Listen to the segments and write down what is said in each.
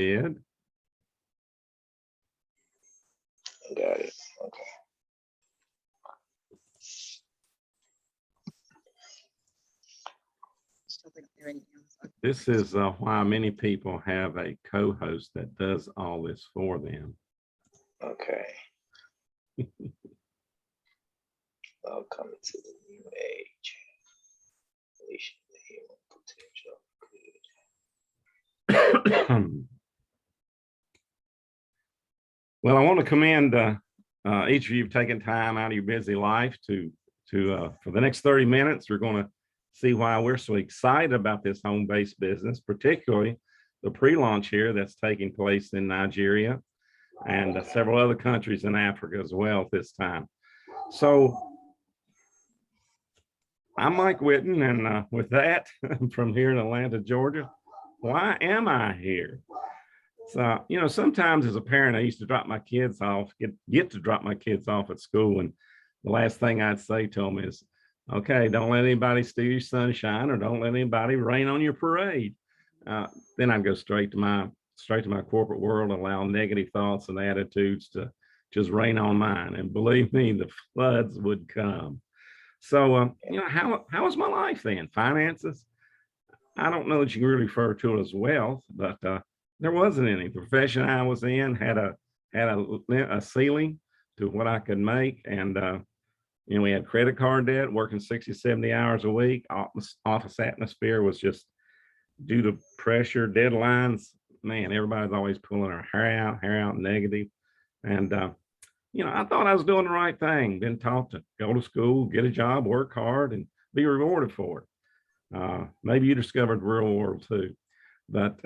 did. Got it. Okay. This is why many people have a co-host that does all this for them. Okay. Welcome to the new age. Unleashing the human potential. Well, I want to commend each of you for taking time out of your busy life to for the next 30 minutes, we're going to see why we're so excited about this home-based business, particularly the pre-launch here that's taking place in Nigeria and several other countries in Africa as well at this time. So I'm Mike Whitten, and with that, I'm from here in Atlanta, Georgia. Why am I here? So, you know, sometimes as a parent, I used to drop my kids off, get to drop my kids off at school, and the last thing I'd say to them is, okay, don't let anybody steal your sunshine, or don't let anybody rain on your parade. Then I'd go straight to my corporate world, allow negative thoughts and attitudes to just rain on mine. And believe me, the floods would come. So, you know, how was my life then? Finances? I don't know that you can really refer to it as wealth, but there wasn't any. The profession I was in had a ceiling to what I could make. And, you know, we had credit card debt, working 60, 70 hours a week. Office atmosphere was just, due to pressure, deadlines, man, everybody's always pulling their hair out, negative. And, you know, I thought I was doing the right thing. Been taught to go to school, get a job, work hard, and be rewarded for it. Maybe you discovered the real world too. But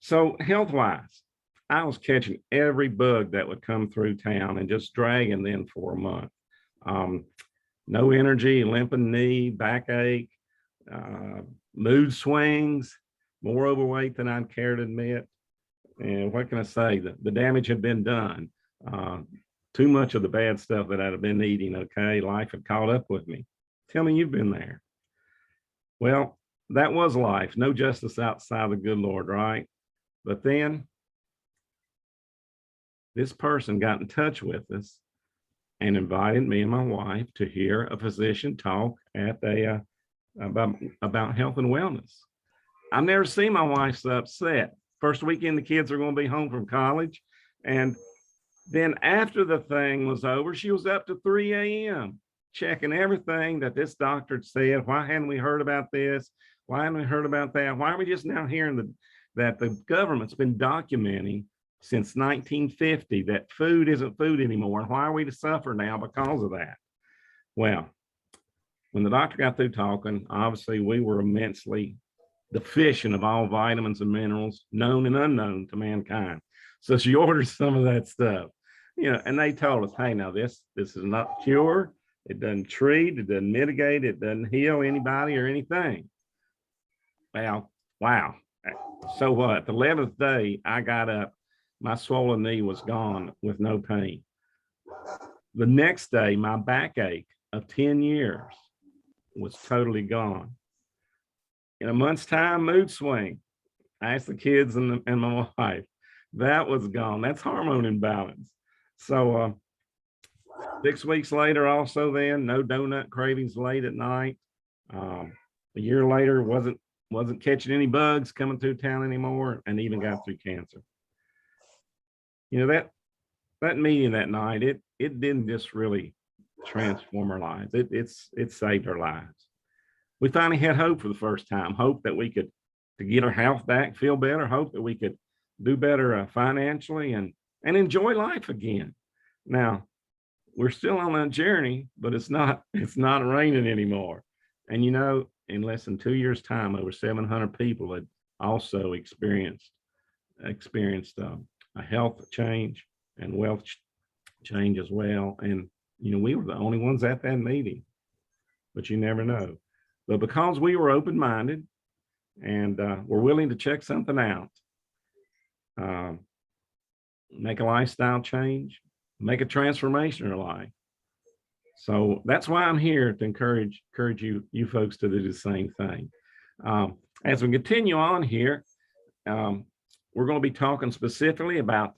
so health-wise, I was catching every bug that would come through town and just dragging them for a month. No energy, limping knee, backache, mood swings, more overweight than I'd care to admit. And what can I say? The damage had been done. Too much of the bad stuff that I'd have been eating, okay? Life had caught up with me. Tell me you've been there. Well, that was life. No justice outside the good Lord, right? But then this person got in touch with us and invited me and my wife to hear a physician talk at about health and wellness. I've never seen my wife so upset. First weekend, the kids are going to be home from college. And then after the thing was over, she was up to 3 a.m. checking everything that this doctor had said. Why hadn't we heard about this? Why haven't we heard about that? Why are we just now hearing that the government's been documenting since 1950 that food isn't food anymore? And why are we to suffer now because of that? Well, when the doctor got through talking, obviously we were immensely deficient of all vitamins and minerals known and unknown to mankind. So she ordered some of that stuff, you know, and they told us, hey, now this is not cure. It doesn't treat, it doesn't mitigate, it doesn't heal anybody or anything. Well, wow. So what? The 11th day I got up, my swollen knee was gone with no pain. The next day, my backache of 10 years was totally gone. In a month's time, mood swing. I asked the kids and my wife, that was gone. That's hormone imbalance. So 6 weeks later, also then, no donut cravings late at night. A year later, wasn't catching any bugs coming through town anymore, and even got through cancer. You know, that meeting that night, it didn't just really transform our lives. It saved our lives. We finally had hope for the first time, hope that we could to get our health back, feel better, hope that we could do better financially and enjoy life again. Now, we're still on that journey, but it's not raining anymore. And you know, in less than 2 years' time, over 700 people had also experienced a health change and wealth change as well. And you know, we were the only ones at that meeting, but you never know. But because we were open-minded and were willing to check something out, make a lifestyle change, make a transformation in our life. So that's why I'm here, to encourage you folks to do the same thing. As we continue on here, we're we're going to be talking specifically about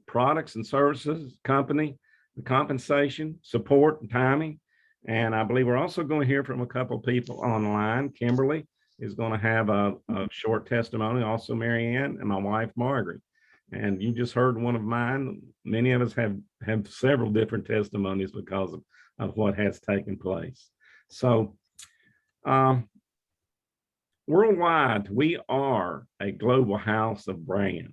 products and services, company, the compensation, support, and timing. And I believe we're also going to hear from a couple of people online. Kimberly is going to have a short testimony, also Marianne and my wife, Margaret. And you just heard one of mine. Many of us have several different testimonies because of what has taken place. So worldwide, we are a global house of brands.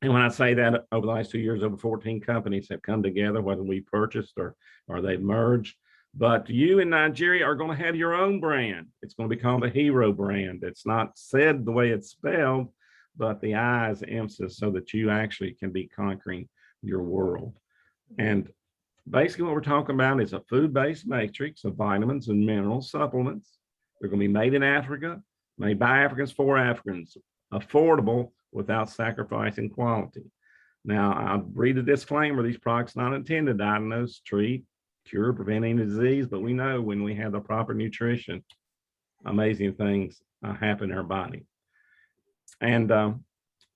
And when I say that, over the last 2 years, over 14 companies have come together, whether we purchased or they've merged. But you in Nigeria are going to have your own brand. It's going to be called a Hero brand. It's not said the way it's spelled, but the I is emphasis so that you actually can be conquering your world. And basically what we're talking about is a food-based matrix of vitamins and mineral supplements. They're going to be made in Africa, made by Africans for Africans, affordable without sacrificing quality. Now, I'll read a disclaimer. These products not intended to diagnose, treat, cure, prevent any disease, but we know when we have the proper nutrition, amazing things happen in our body. And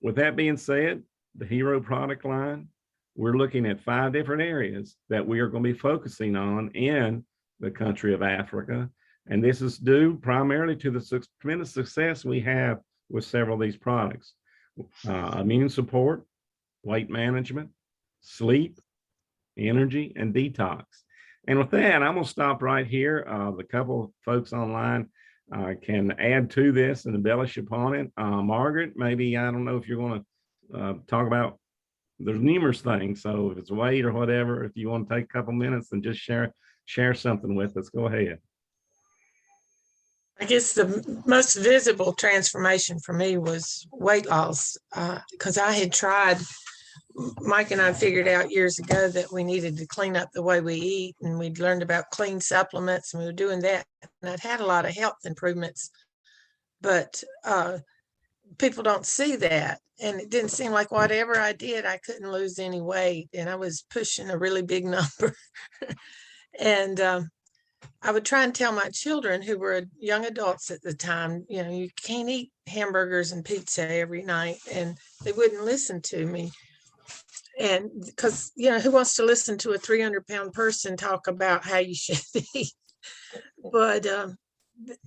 with that being said, the Hero product line, we're looking at 5 different areas that we are going to be focusing on in the country of Africa. And this is due primarily to the tremendous success we have with several of these products. Immune support, weight management, sleep, energy, and detox. And with that, I'm going to stop right here. The couple of folks online can add to this and embellish upon it. Margaret, maybe, I don't know if you're going to talk about, there's numerous things. So if it's weight or whatever, if you want to take a couple minutes and just share something with us, go ahead. I guess the most visible transformation for me was weight loss, because I had tried, Mike and I figured out years ago that we needed to clean up the way we eat, and we'd learned about clean supplements, and we were doing that. And I'd had a lot of health improvements, but people don't see that. And it didn't seem like whatever I did, I couldn't lose any weight. And I was pushing a really big number. And I would try and tell my children, who were young adults at the time, you know, you can't eat hamburgers and pizza every night. And they wouldn't listen to me. And because, you know, who wants to listen to a 300-pound person talk about how you should eat? But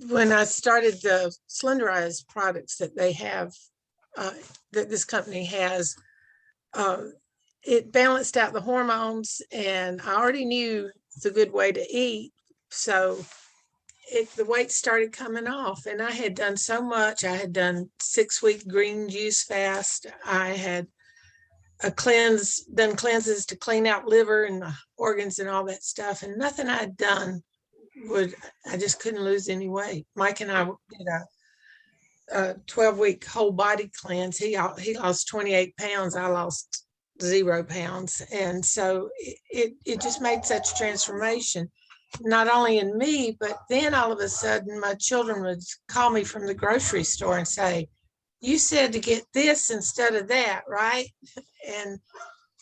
when I started the Slenderize products that they have, that this company has, it balanced out the hormones, and I already knew it's a good way to eat. So the weight started coming off, and I had done so much. I had done 6-week green juice fast. I had done cleanses to clean out liver and the organs and all that stuff. And nothing I'd done I just couldn't lose any weight. Mike and I did a 12-week whole body cleanse. He lost 28 pounds. I lost 0 pounds. And so it just made such a transformation, not only in me, but then all of a sudden my children would call me from the grocery store and say, "You said to get this instead of that, right?" And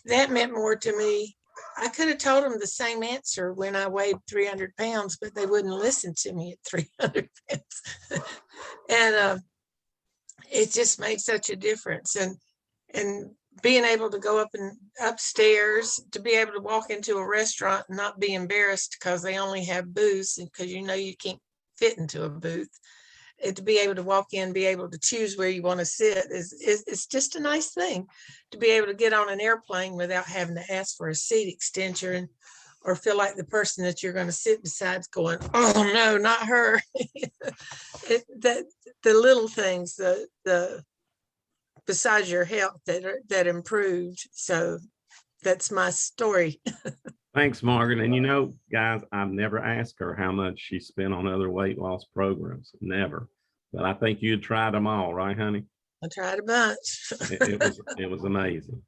that meant more to me. I could have told them the same answer when I weighed 300 pounds, but they wouldn't listen to me at 300 pounds. And it just made such a difference. And being able to go up and upstairs, to be able to walk into a restaurant and not be embarrassed because they only have booths, and because you know you can't fit into a booth, and to be able to walk in, be able to choose where you want to sit it's just a nice thing. To be able to get on an airplane without having to ask for a seat extension, or feel like the person that you're going to sit beside is going, "Oh no, not her." The little things, the besides your health that improved. So that's my story. Thanks, Margaret. And you know, guys, I've never asked her how much she spent on other weight loss programs. Never. But I think you tried them all, right, honey? I tried a bunch. it was amazing.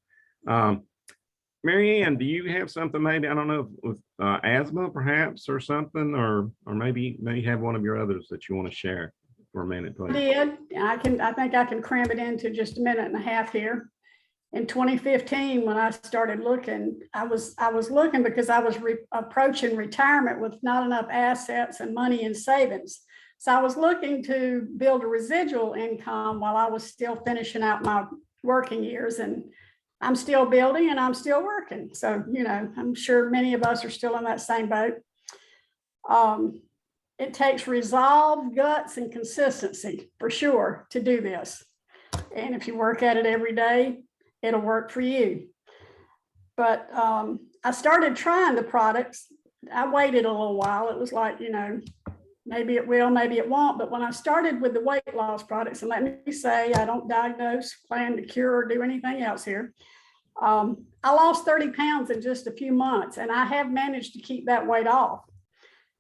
Marianne, do you have something, maybe, I don't know, with asthma perhaps, or something, or maybe you have one of your others that you want to share for a minute, please? I think I can cram it into just a minute and a half here. In 2015, when I started looking, I was looking because I was approaching retirement with not enough assets and money in savings. So I was looking to build a residual income while I was still finishing out my working years, and I'm still building and I'm still working. So, you know, I'm sure many of us are still in that same boat. It takes resolve, guts, and consistency for sure to do this. And if you work at it every day, it'll work for you. But I started trying the products. I waited a little while. It was like, you know, maybe it will, maybe it won't. But when I started with the weight loss products, and let me say, I don't diagnose, plan to cure, or do anything else here. I lost 30 pounds in just a few months, and I have managed to keep that weight off.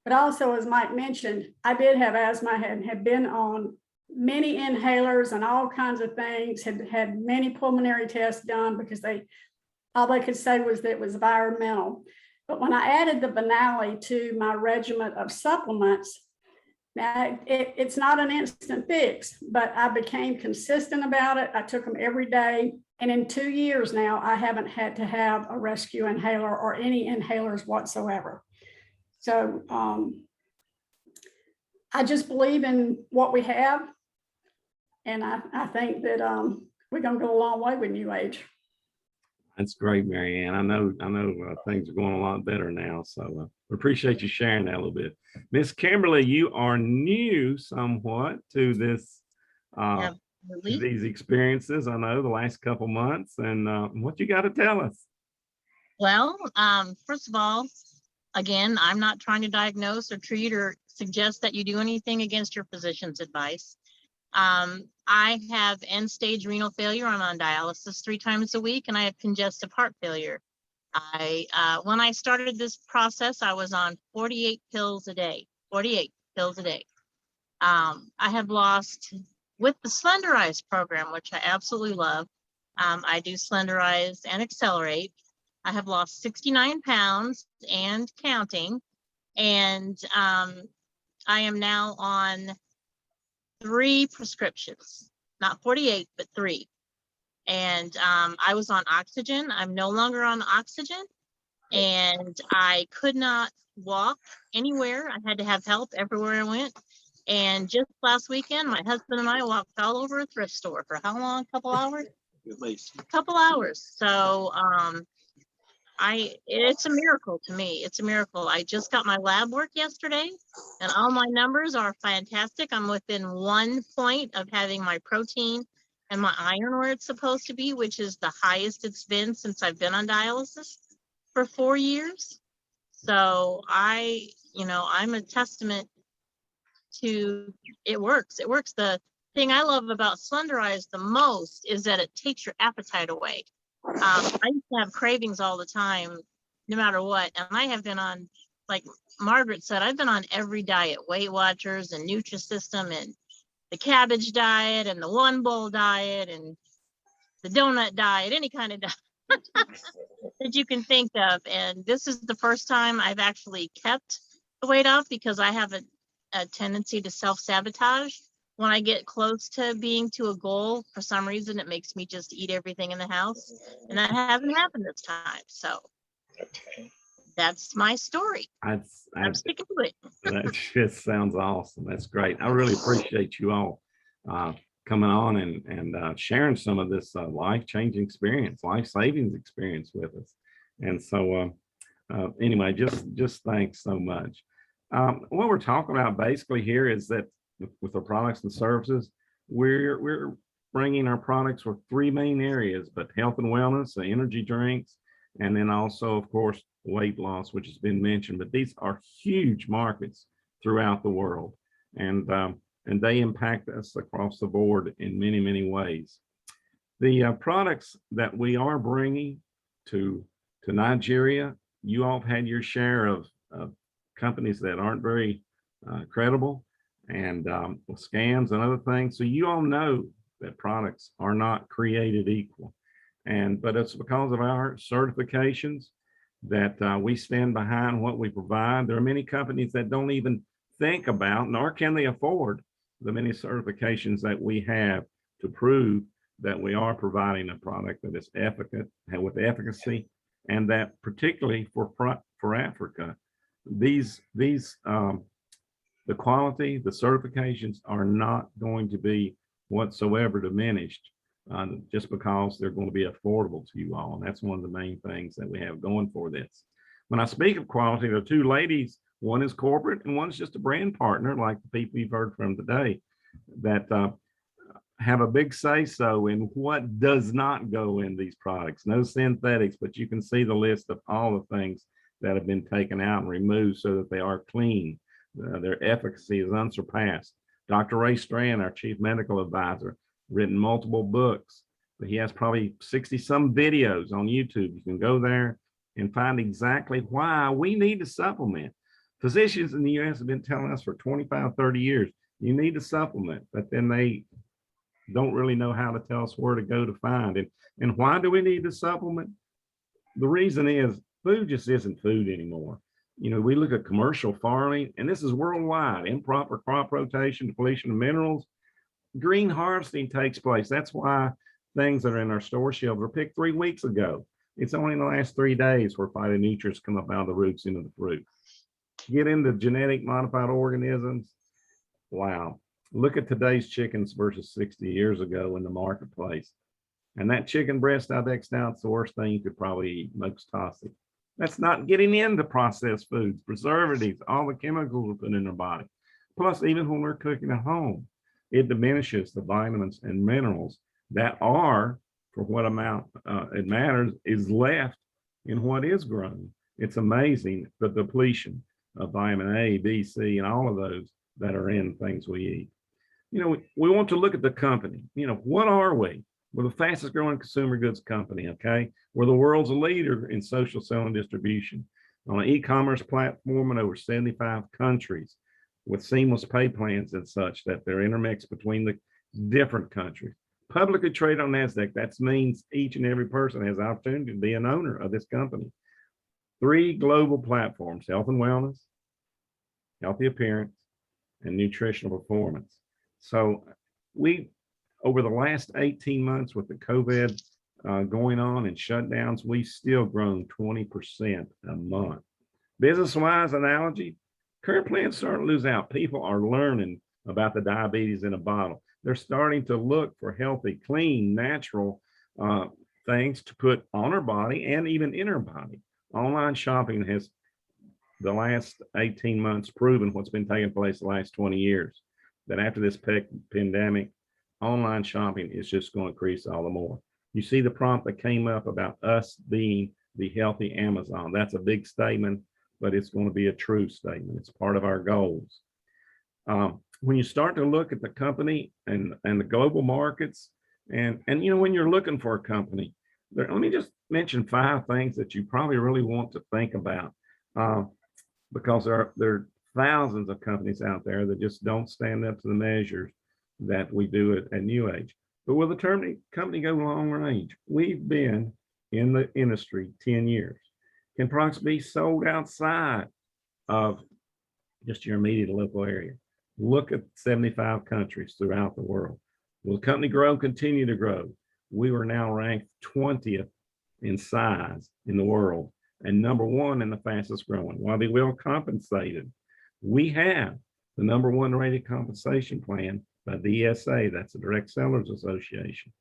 But also, as Mike mentioned, I did have asthma, had been on many inhalers and all kinds of things, had many pulmonary tests done because all they could say was that it was environmental. But when I added the Benally to my regimen of supplements, now it's not an instant fix, but I became consistent about it. I took them every day. And in 2 years now, I haven't had to have a rescue inhaler or any inhalers whatsoever. So I just believe in what we have. And I think that we're going to go a long way with NewAge. That's great, Mary Ann. I know things are going a lot better now. So we appreciate you sharing that a little bit. Miss Kimberly, you are new somewhat to this, to these experiences. I know the last couple months, and what you got to tell us? Well, first of all, again, I'm not trying to diagnose or treat or suggest that you do anything against your physician's advice. I have end-stage renal failure. I'm on dialysis 3 times a week, and I have congestive heart failure. When I started this process, I was on 48 pills a day, 48 pills a day. I have lost, with the Slenderize program, which I absolutely love, I do Slenderize and Accelerate. I have lost 69 pounds and counting, and I am now on 3 prescriptions, not 48, but 3. And I was on oxygen. I'm no longer on oxygen, and I could not walk anywhere. I had to have help everywhere I went. And just last weekend, my husband and I walked all over a thrift store for how long? A couple hours? At least. A couple hours. So it's a miracle to me. It's a miracle. I just got my lab work yesterday, and all my numbers are fantastic. I'm within 1 point of having my protein and my iron where it's supposed to be, which is the highest it's been since I've been on dialysis for 4 years. So I'm a testament to it works. It works. The thing I love about Slenderize the most is that it takes your appetite away. I used to have cravings all the time, no matter what. And I have been on, like Margaret said, I've been on every diet, Weight Watchers and Nutrisystem and the cabbage diet and the 1 bowl diet and the donut diet, any kind of diet that you can think of. And this is the first time I've actually kept the weight off, because I have a tendency to self-sabotage. When I get close to being to a goal, for some reason, it makes me just eat everything in the house. And that hasn't happened this time. So that's my story. I'm sticking to it. That just sounds awesome. That's great. I really appreciate you all coming on and sharing some of this life-changing experience, life-saving experience with us. And so anyway, just thanks so much. What we're talking about basically here is that with our products and services, we're bringing our products for 3 main areas, but health and wellness, the energy drinks, and then also, of course, weight loss, which has been mentioned. But these are huge markets throughout the world, and they impact us across the board in many, many ways. The products that we are bringing to Nigeria, you all have had your share of companies that aren't very credible, and scams and other things. So you all know that products are not created equal. But it's because of our certifications that we stand behind what we provide. There are many companies that don't even think about, nor can they afford, the many certifications that we have to prove that we are providing a product that is with efficacy, and that particularly for Africa, these the quality, the certifications are not going to be whatsoever diminished just because they're going to be affordable to you all. And that's one of the main things that we have going for this. When I speak of quality, there are two ladies, one is corporate and one's just a brand partner, like the people you've heard from today, that have a big say-so in what does not go in these products. No synthetics, but you can see the list of all the things that have been taken out and removed so that they are clean. Their efficacy is unsurpassed. Dr. Ray Strand, our chief medical advisor, written multiple books, but he has probably 60 some videos on YouTube. You can go there and find exactly why we need to supplement. Physicians in the US have been telling us for 25, 30 years, you need to supplement, but then they don't really know how to tell us where to go to find it. And why do we need to supplement? The reason is food just isn't food anymore. You know, we look at commercial farming, and this is worldwide, improper crop rotation, depletion of minerals, green harvesting takes place. That's why things that are in our store shelves were picked 3 weeks ago. It's only in the last 3 days where phytonutrients come up out of the roots into the fruit. Get into genetic modified organisms. Wow. Look at today's chickens versus 60 years ago in the marketplace. And that chicken breast I've X'd out, it's the worst thing you could probably eat, most toxic. That's not getting into processed foods, preservatives, all the chemicals we put in our body. Plus, even when we're cooking at home, it diminishes the vitamins and minerals that are, for what amount it matters, is left in what is grown. It's amazing the depletion of vitamin A, B, C, and all of those that are in things we eat. You know, we want to look at the company. You know, what are we? We're the fastest growing consumer goods company, okay? We're the world's leader in social selling distribution on an e-commerce platform in over 75 countries with seamless pay plans and such that they're intermixed between the different countries. Publicly traded on NASDAQ, that means each and every person has the opportunity to be an owner of this company. 3 global platforms: health and wellness, healthy appearance, and nutritional performance. So we, over the last 18 months with the COVID going on and shutdowns, we've still grown 20% a month. Business-wise analogy, current plans starting to lose out. People are learning about the diabetes in a bottle. They're starting to look for healthy, clean, natural things to put on our body and even in our body. Online shopping has, the last 18 months, proven what's been taking place the last 20 years, that after this pandemic, online shopping is just going to increase all the more. You see the prompt that came up about us being the healthy Amazon. That's a big statement, but it's going to be a true statement. It's part of our goals. When you start to look at the company and the global markets, and you know, when you're looking for a company, let me just mention 5 things that you probably really want to think about, because there are thousands of companies out there that just don't stand up to the measures that we do at NewAge. But will the company go long range? We've been in the industry 10 years. Can products be sold outside of just your immediate local area? Look at 75 countries throughout the world. Will the company grow, continue to grow? We were now ranked 20th in size in the world and #1 in the fastest growing. While they well compensated, we have the #1 rated compensation plan by the ESA, that's the Direct Sellers Association.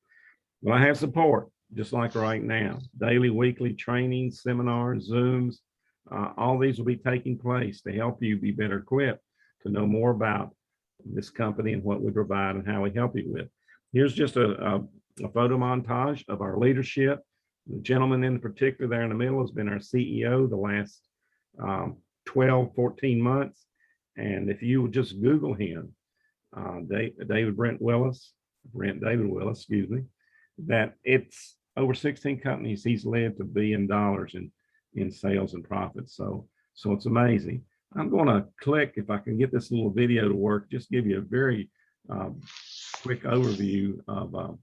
Well, I have support, just like right now, daily, weekly training, seminars, Zooms, all these will be taking place to help you be better equipped to know more about this company and what we provide and how we help you with. Here's just a photo montage of our leadership. The gentleman in particular there in the middle has been our CEO the last 12, 14 months. And if you would just Google him, David Willis, excuse me, that it's over 16 companies he's led to $1 billion in sales and profits. So it's amazing. I'm going to click, if I can get this little video to work, just give you a very quick overview of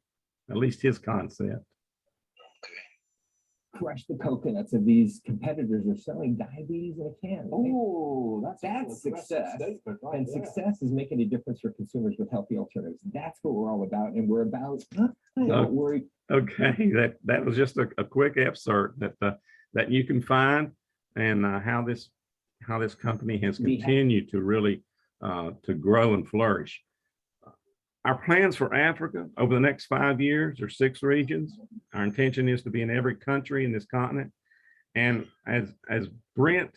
at least his concept. Crush the coconuts of these competitors are selling diabetes in a can. Oh, that's success. And success is making a difference for consumers with healthy alternatives. That's what we're all about. And we're about, don't worry. Okay, that was just a quick excerpt that you can find, and how this company has continued to really to grow and flourish. Our plans for Africa over the next 5 years are 6 regions. Our intention is to be in every country in this continent. And as Brent,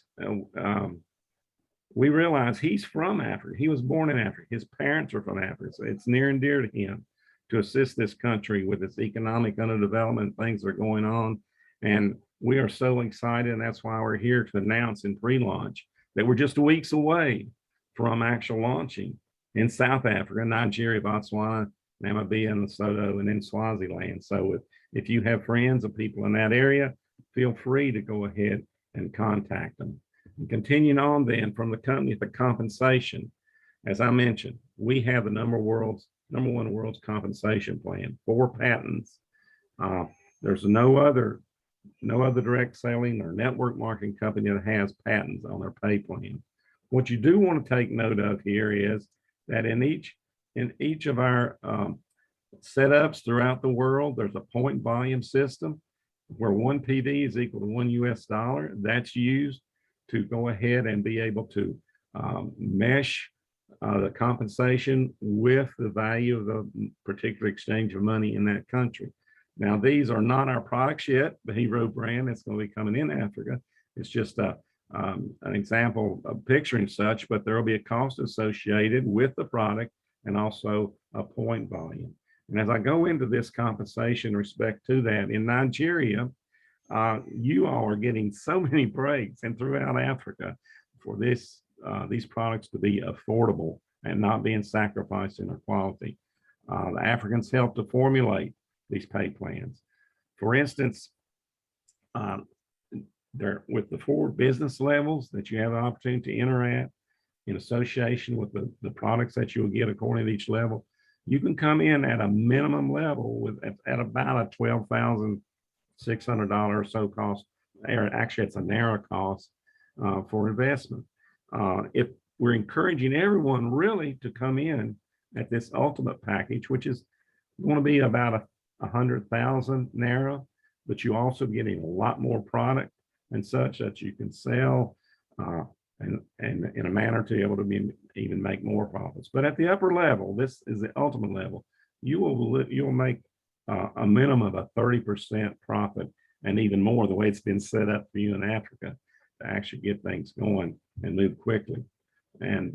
we realize he's from Africa. He was born in Africa. His parents are from Africa. So it's near and dear to him to assist this country with its economic underdevelopment, things that are going on. And we are so excited. And that's why we're here to announce in pre-launch that we're just weeks away from actual launching in South Africa, Nigeria, Botswana, Namibia, and Lesotho, and in Swaziland. So if you have friends or people in that area, feel free to go ahead and contact them. And continuing on then from the company, the compensation, as I mentioned, we have the number one world's compensation plan, 4 patents. There's no other direct selling or network marketing company that has patents on their pay plan. What you do want to take note of here is that in each of our setups throughout the world, there's a point volume system where 1 PV is equal to $1. That's used to go ahead and be able to mesh the compensation with the value of the particular exchange of money in that country. Now, these are not our products yet, the Hero brand that's going to be coming in Africa. It's just an example of picturing such, but there will be a cost associated with the product and also a point volume. And as I go into this compensation respect to that, in Nigeria, you all are getting so many breaks and throughout Africa for these products to be affordable and not being sacrificed in their quality. The Africans helped to formulate these pay plans. For instance, there with the 4 business levels that you have an opportunity to enter at in association with the products that you'll get according to each level, you can come in at a minimum level with at about a $12,600 or so cost. Actually, it's a narrow cost for investment. If we're encouraging everyone really to come in at this ultimate package, which is going to be about 100,000 narrow, but you also getting a lot more product and such that you can sell and in a manner to be able to even make more profits. But at the upper level, this is the ultimate level. You'll make a minimum of a 30% profit and even more the way it's been set up for you in Africa to actually get things going and move quickly. And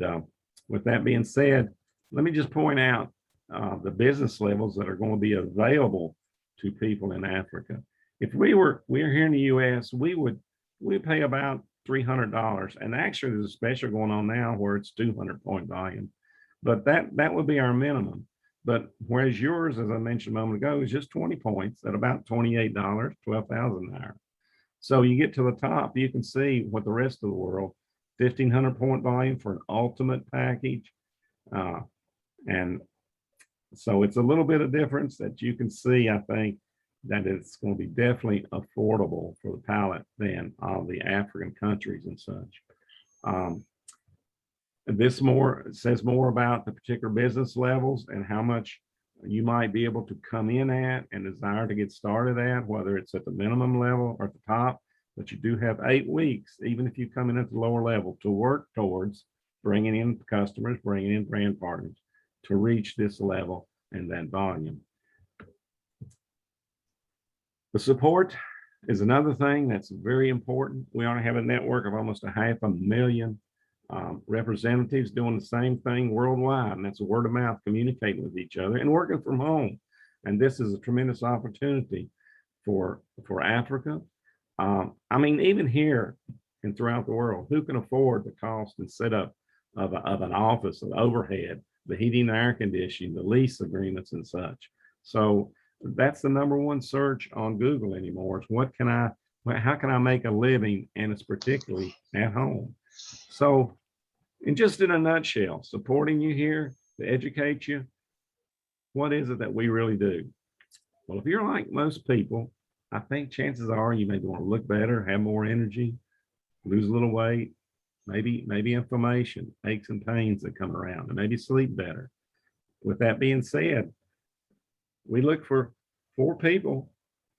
with that being said, let me just point out the business levels that are going to be available to people in Africa. If we're here in the US, we pay about $300. And actually there's a special going on now where it's 200 point volume, but that would be our minimum. But whereas yours, as I mentioned a moment ago, is just 20 points at about $28, 12,000 naira. So you get to the top, you can see what the rest of the world, 1,500 point volume for an ultimate package. And so it's a little bit of difference that you can see, I think, that it's going to be definitely affordable for the palate than all the African countries and such. This says more about the particular business levels and how much you might be able to come in at and desire to get started at, whether it's at the minimum level or at the top, but you do have 8 weeks, even if you come in at the lower level, to work towards bringing in customers, bringing in brand partners to reach this level and that volume. The support is another thing that's very important. We ought to have a network of almost 500,000 representatives doing the same thing worldwide, and that's word of mouth, communicating with each other and working from home. And this is a tremendous opportunity for Africa. I mean, even here and throughout the world, who can afford the cost and setup of an office, of overhead, the heating and air conditioning, the lease agreements and such? So that's the #1 search on Google anymore. Is how can I make a living, and it's particularly at home. So, in a nutshell, supporting you here to educate you, what is it that we really do? Well, if you're like most people, I think chances are you may want to look better, have more energy, lose a little weight, maybe inflammation, aches and pains that come around, and maybe sleep better. With that being said, we look for 4 people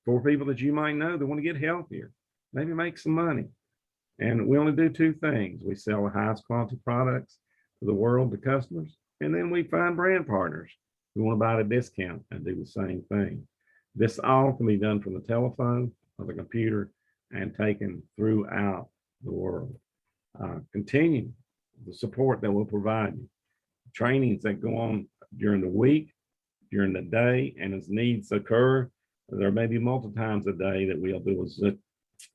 that you might know that want to get healthier, maybe make some money. And we only do 2 things. We sell the highest quality products to the world, to customers. And then we find brand partners who want to buy at a discount and do the same thing. This all can be done from the telephone or the computer and taken throughout the world. Continue the support that we'll provide you. Trainings that go on during the week, during the day, and as needs occur, there may be multiple times a day that we'll do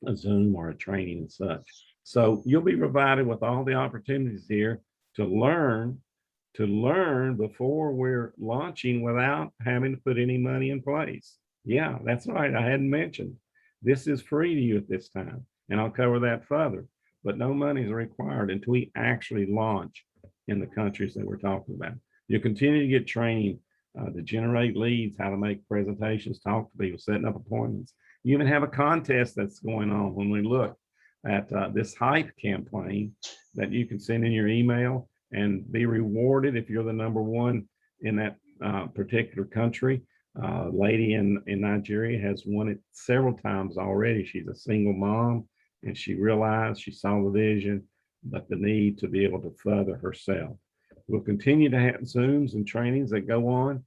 a Zoom or a training and such. So you'll be provided with all the opportunities here to learn before we're launching without having to put any money in place. Yeah, that's right. I hadn't mentioned. This is free to you at this time, and I'll cover that further. But no money is required until we actually launch in the countries that we're talking about. You'll continue to get training to generate leads, how to make presentations, talk to people, setting up appointments. You even have a contest that's going on when we look at this hype campaign that you can send in your email and be rewarded if you're the #1 in that particular country. Lady in Nigeria has won it several times already. She's a single mom, and she realized, she saw the vision, but the need to be able to further herself. We'll continue to have Zooms and trainings that go on.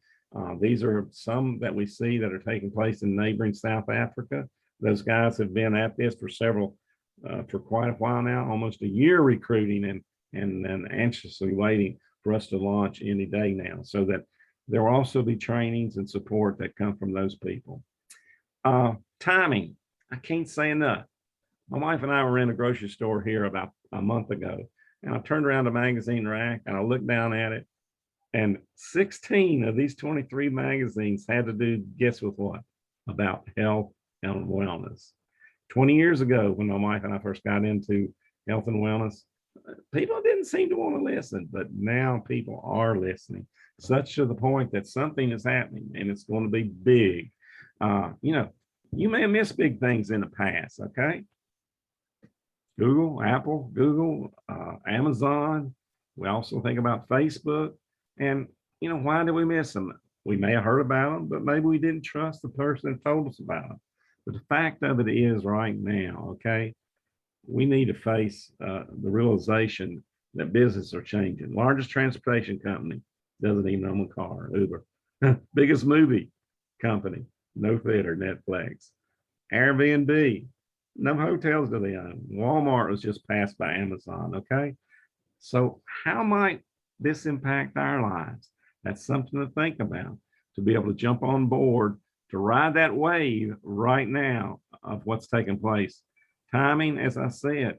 These are some that we see that are taking place in neighboring South Africa. Those guys have been at this for quite a while now, almost a year recruiting and anxiously waiting for us to launch any day now, so that there will also be trainings and support that come from those people. Timing, I can't say enough. My wife and I were in a grocery store here about a month ago, and I turned around the magazine rack and I looked down at it, and 16 of these 23 magazines had to do, guess with what? About health and wellness. 20 years ago, when my wife and I first got into health and wellness, people didn't seem to want to listen, but now people are listening, such to the point that something is happening and it's going to be big. You may have missed big things in the past, okay? Apple, Google, Amazon. We also think about Facebook. And, why did we miss them? We may have heard about them, but maybe we didn't trust the person that told us about them. But the fact of it is right now, okay, we need to face the realization that businesses are changing. Largest transportation company doesn't even own a car, Uber. Biggest movie company, no theater, Netflix. Airbnb, no hotels do they own. Walmart was just passed by Amazon, okay? So how might this impact our lives? That's something to think about, to be able to jump on board, to ride that wave right now of what's taking place. Timing, as I said,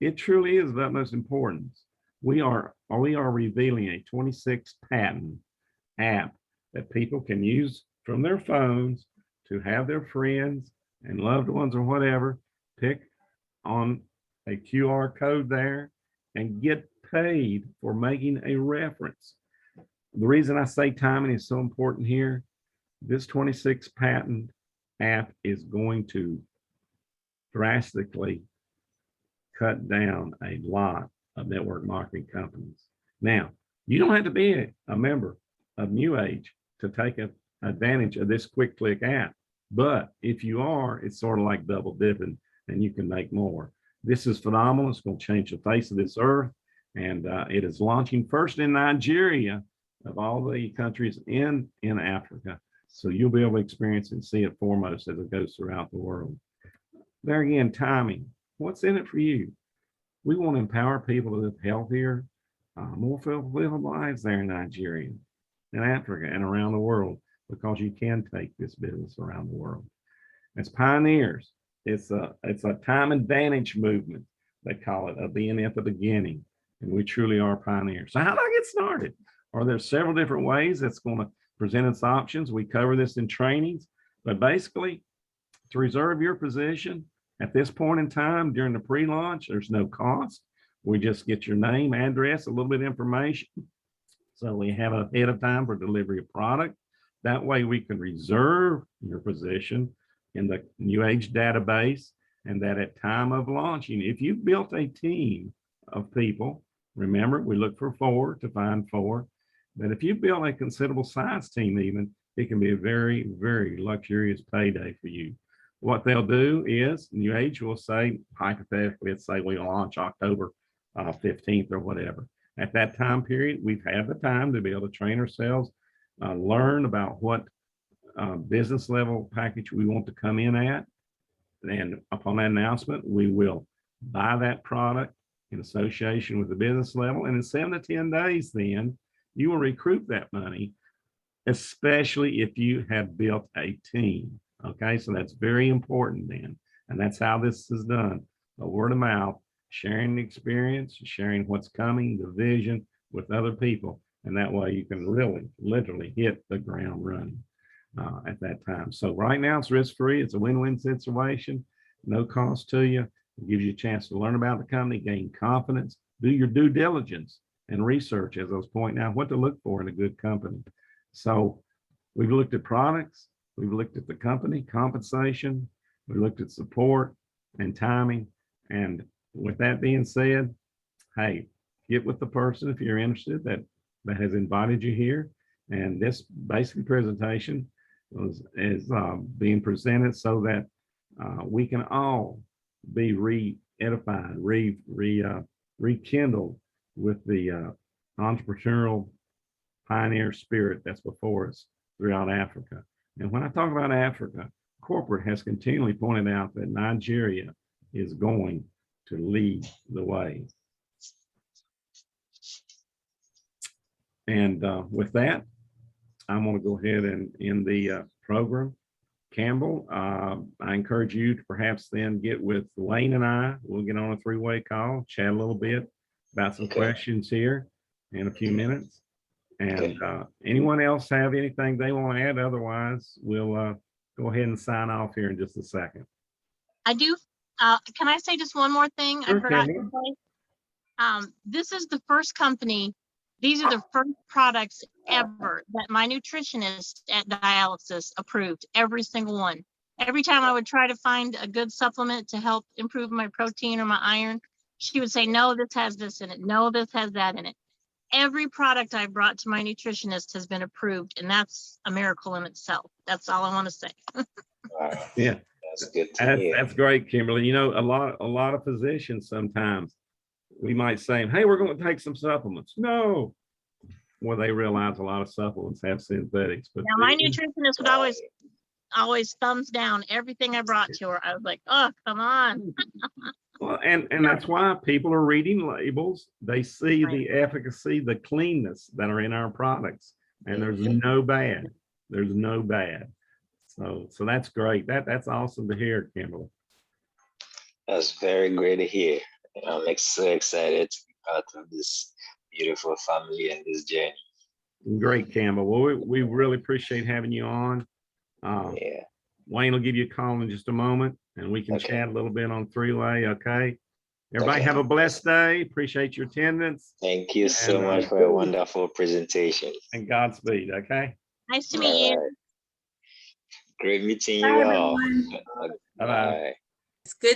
it truly is of utmost importance. We are revealing a 26 patent app that people can use from their phones to have their friends and loved ones or whatever pick on a QR code there and get paid for making a reference. The reason I say timing is so important here, this 26 patent app is going to drastically cut down a lot of network marketing companies. Now, you don't have to be a member of NewAge to take advantage of this quick click app. But if you are, it's sort of like double dipping and you can make more. This is phenomenal. It's going to change the face of this earth. And it is launching first in Nigeria of all the countries in Africa. So you'll be able to experience and see it foremost as it goes throughout the world. There again, timing. What's in it for you? We want to empower people to live healthier, more fulfilling lives there in Nigeria, in Africa, and around the world, because you can take this business around the world. As pioneers, it's a time advantage movement, they call it, of being at the beginning. And we truly are pioneers. So how do I get started? Are there several different ways that's going to present its options? We cover this in trainings, but basically to reserve your position at this point in time during the pre-launch, there's no cost. We just get your name, address, a little bit of information. So we have ahead of time for delivery of product. That way we can reserve your position in the NewAge database, and that at time of launching, if you've built a team of people, remember, we look for 4 to find 4. But if you build a considerable size team even, it can be a very, very luxurious payday for you. What they'll do is NewAge will say, hypothetically, let's say we launch October 15th or whatever. At that time period, we've had the time to be able to train ourselves, learn about what business level package we want to come in at. And upon that announcement, we will buy that product in association with the business level. And in 7 to 10 days, then you will recoup that money, especially if you have built a team. Okay, so that's very important then. And that's how this is done. A word of mouth, sharing the experience, sharing what's coming, the vision with other people. And that way you can really, literally hit the ground running at that time. So right now it's risk-free. It's a win-win situation. No cost to you. It gives you a chance to learn about the company, gain confidence, do your due diligence and research, as I was pointing out, what to look for in a good company. So we've looked at products, we've looked at the company, compensation, we looked at support and timing. And with that being said, hey, get with the person if you're interested that has invited you here. And this basic presentation is being presented so that we can all be re-edified, rekindled with the entrepreneurial pioneer spirit that's before us throughout Africa. And when I talk about Africa, corporate has continually pointed out that Nigeria is going to lead the way. And with that, I'm going to go ahead and end the program. Campbell, I encourage you to perhaps then get with Wayne and I. We'll get on a three-way call, chat a little bit about some questions here in a few minutes. And anyone else have anything they want to add? Otherwise, we'll go ahead and sign off here in just a second. I do. Can I say just one more thing? Sure, I forgot Campbell. to say. This is the first company. These are the first products ever that my nutritionist at dialysis approved, every single one. Every time I would try to find a good supplement to help improve my protein or my iron, she would say, no, this has this in it. No, this has that in it. Every product I brought to my nutritionist has been approved, and that's a miracle in itself. That's all I want to say. Yeah, That's good to hear. that's great, Kimberly. You know, a lot of physicians sometimes we might say, hey, we're going to take some supplements. No. Well, they realize a lot of supplements have synthetics. But Now, my nutritionist would always thumbs down everything I brought to her. I was like, oh, come on. Well, and that's why people are reading labels. They see Right. the efficacy, the cleanness that are in our products, and there's no bad. There's no bad. So that's great. That's awesome to hear, Kimberly. That's very great to hear. I'm so excited to be part of this beautiful family and this journey. Great, Campbell. Well, we really appreciate having you on. Yeah. Wayne will give you a call in just a moment, and we can chat a little bit on three-way. Okay. Everybody have a blessed day. Appreciate your attendance. Thank you so much for a wonderful presentation. And Godspeed. Okay. Nice to meet you. Great meeting Bye, you all. everyone. Bye-bye. Bye. It's good